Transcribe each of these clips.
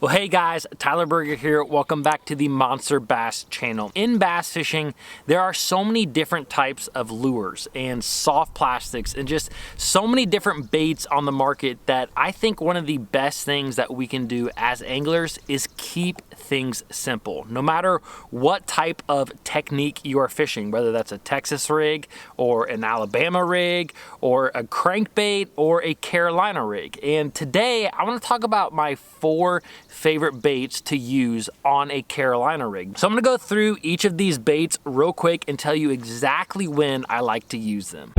Well, hey guys, Tyler Berger here. Welcome back to the Monster Bass channel. In bass fishing, there are so many different types of lures and soft plastics and just so many different baits on the market that I think one of the best things that we can do as anglers is keep things simple. No matter what type of technique you are fishing, whether that's a Texas rig or an Alabama rig or a crankbait or a Carolina rig. And today I want to talk about my 4 favorite baits to use on a Carolina rig. So I'm gonna go through each of these baits real quick and tell you exactly when I like to use them.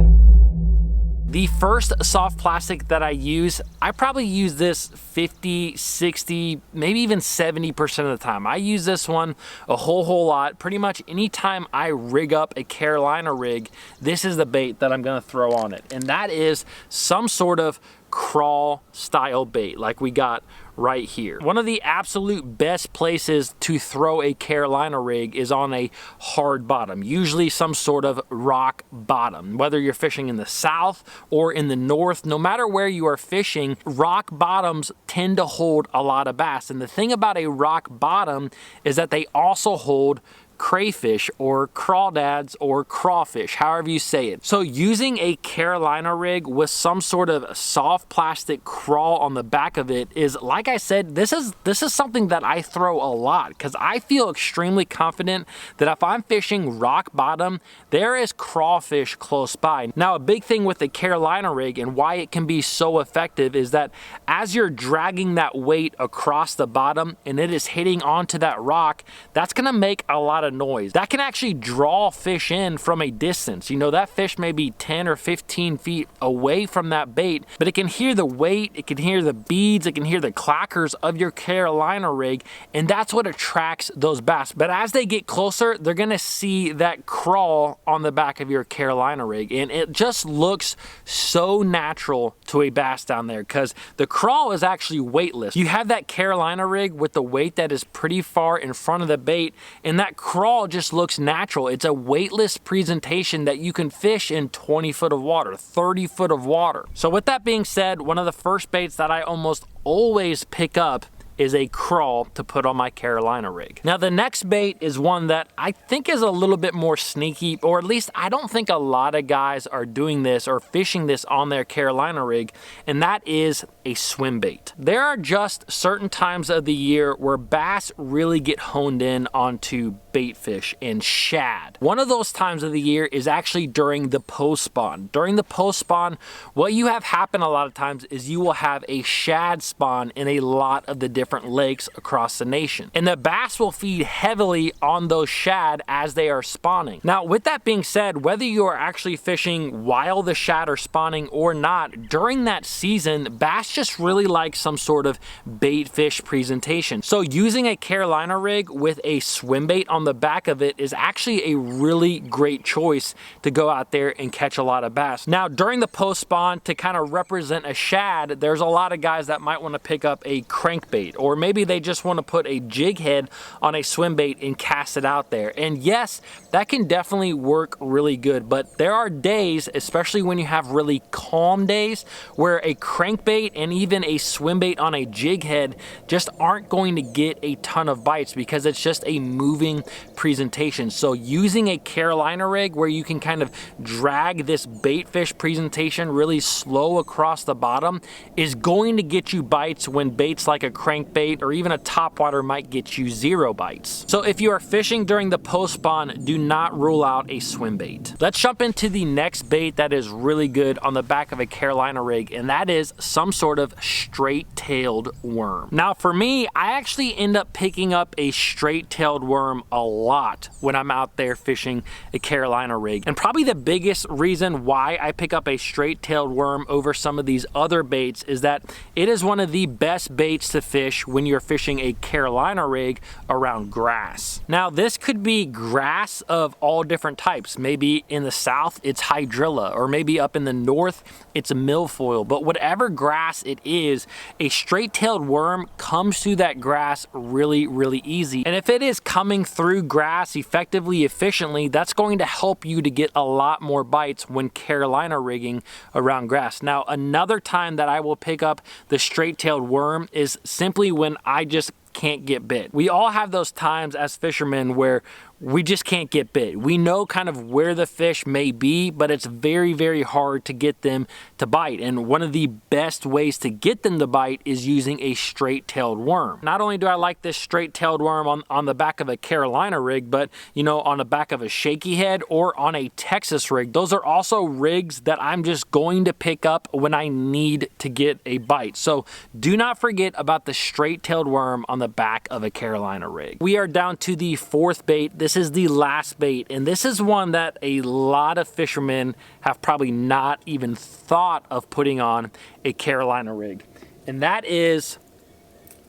The first soft plastic that I use, I probably use this 50, 60, maybe even 70% of the time. I use this one a whole lot. Pretty much anytime I rig up a Carolina rig, this is the bait that I'm gonna throw on it. And that is some sort of crawl style bait like we got right here. One of the absolute best places to throw a Carolina rig is on a hard bottom, usually some sort of rock bottom. Whether you're fishing in the south or in the north, no matter where you are fishing, rock bottoms tend to hold a lot of bass. And the thing about a rock bottom is that they also hold crayfish or crawdads or crawfish, however you say it. So using a Carolina rig with some sort of soft plastic crawl on the back of it is, like I said, this is something that I throw a lot because I feel extremely confident that if I'm fishing rock bottom, there is crawfish close by. Now, a big thing with the Carolina rig and why it can be so effective is that as you're dragging that weight across the bottom and it is hitting onto that rock, that's gonna make a lot of noise. That can actually draw fish in from a distance. You know, that fish may be 10 or 15 feet away from that bait, but it can hear the weight, it can hear the beads, it can hear the clackers of your Carolina rig, and that's what attracts those bass. But as they get closer, they're gonna see that crawl on the back of your Carolina rig, and it just looks so natural to a bass down there because the crawl is actually weightless. You have that Carolina rig with the weight that is pretty far in front of the bait, and that crawl just looks natural. It's a weightless presentation that you can fish in 20 foot of water, 30 foot of water. So with that being said, one of the first baits that I almost always pick up is a crawl to put on my Carolina rig. Now the next bait is one that I think is a little bit more sneaky, or at least I don't think a lot of guys are doing this or fishing this on their Carolina rig, and that is a swim bait. There are just certain times of the year where bass really get honed in onto bait fish and shad. One of those times of the year is actually during the post spawn. During the post spawn, what you have happen a lot of times is you will have a shad spawn in a lot of the different lakes across the nation. And the bass will feed heavily on those shad as they are spawning. Now, with that being said, whether you are actually fishing while the shad are spawning or not, during that season, bass just really like some sort of bait fish presentation. So using a Carolina rig with a swim bait on the back of it is actually a really great choice to go out there and catch a lot of bass. Now, during the post spawn, to kind of represent a shad, there's a lot of guys that might want to pick up a crankbait, or maybe they just want to put a jig head on a swim bait and cast it out there. And yes, that can definitely work really good, but there are days, especially when you have really calm days, where a crankbait and even a swim bait on a jig head just aren't going to get a ton of bites because it's just a moving presentation. So using a Carolina rig where you can kind of drag this bait fish presentation really slow across the bottom is going to get you bites when baits like a crankbait or even a topwater might get you 0 bites. So if you are fishing during the post spawn, do not rule out a swim bait. Let's jump into the next bait that is really good on the back of a Carolina rig, and that is some sort of straight-tailed worm. Now for me, I actually end up picking up a straight-tailed worm a lot when I'm out there fishing a Carolina rig. And probably the biggest reason why I pick up a straight-tailed worm over some of these other baits is that it is one of the best baits to fish when you're fishing a Carolina rig around grass. Now this could be grass of all different types. Maybe in the south it's hydrilla, or maybe up in the north it's a milfoil, but whatever grass it is, a straight-tailed worm comes through that grass really easy. And if it is coming through through grass effectively, efficiently, that's going to help you to get a lot more bites when Carolina rigging around grass. Now, another time that I will pick up the straight-tailed worm is simply when I just can't get bit. We all have those times as fishermen where we just can't get bit. We know kind of where the fish may be, but it's very, very hard to get them to bite. And one of the best ways to get them to bite is using a straight-tailed worm. Not only do I like this straight-tailed worm on the back of a Carolina rig, but you know, on the back of a shaky head or on a Texas rig. Those are also rigs that I'm just going to pick up when I need to get a bite. So do not forget about the straight-tailed worm on the back of a Carolina rig. We are down to the fourth bait. This is the last bait, and this is one that a lot of fishermen have probably not even thought of putting on a Carolina rig, and that is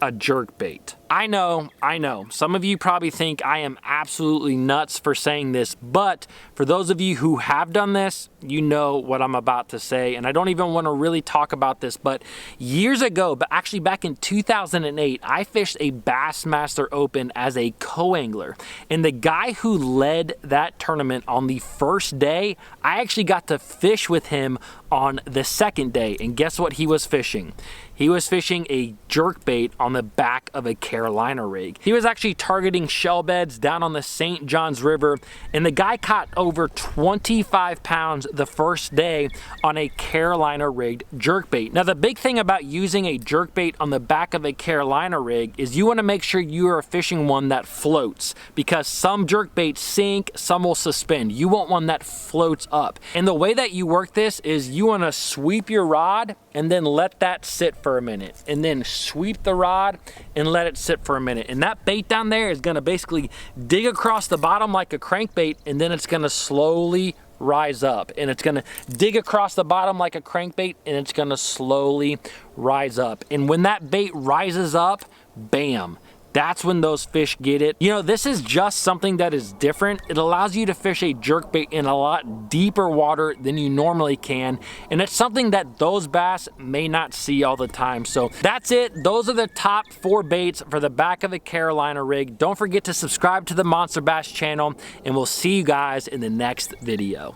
a jerk bait. I know, some of you probably think I am absolutely nuts for saying this, but for those of you who have done this, you know what I'm about to say, and I don't even want to really talk about this, but years ago, but actually back in 2008, I fished a Bassmaster Open as a co-angler, and the guy who led that tournament on the first day, I actually got to fish with him on the second day, and guess what he was fishing? He was fishing a jerk bait on the back of a Carolina rig. He was actually targeting shell beds down on the St. Johns River, and the guy caught over 25 pounds the first day on a Carolina rigged jerk bait. Now, the big thing about using a jerk bait on the back of a Carolina rig is you want to make sure you are fishing one that floats, because some jerk baits sink, some will suspend. You want one that floats up. And the way that you work this is you want to sweep your rod and then let that sit for a minute, and then sweep the rod and let it sit for a minute. And that bait down there is gonna basically dig across the bottom like a crankbait, and then it's gonna slowly rise up, and it's gonna dig across the bottom like a crankbait, and it's gonna slowly rise up. And when that bait rises up, bam, that's when those fish get it. You know, this is just something that is different. It allows you to fish a jerkbait in a lot deeper water than you normally can, and it's something that those bass may not see all the time. So that's it. Those are the top 4 baits for the back of a Carolina rig. Don't forget to subscribe to the Monster Bass channel, and we'll see you guys in the next video.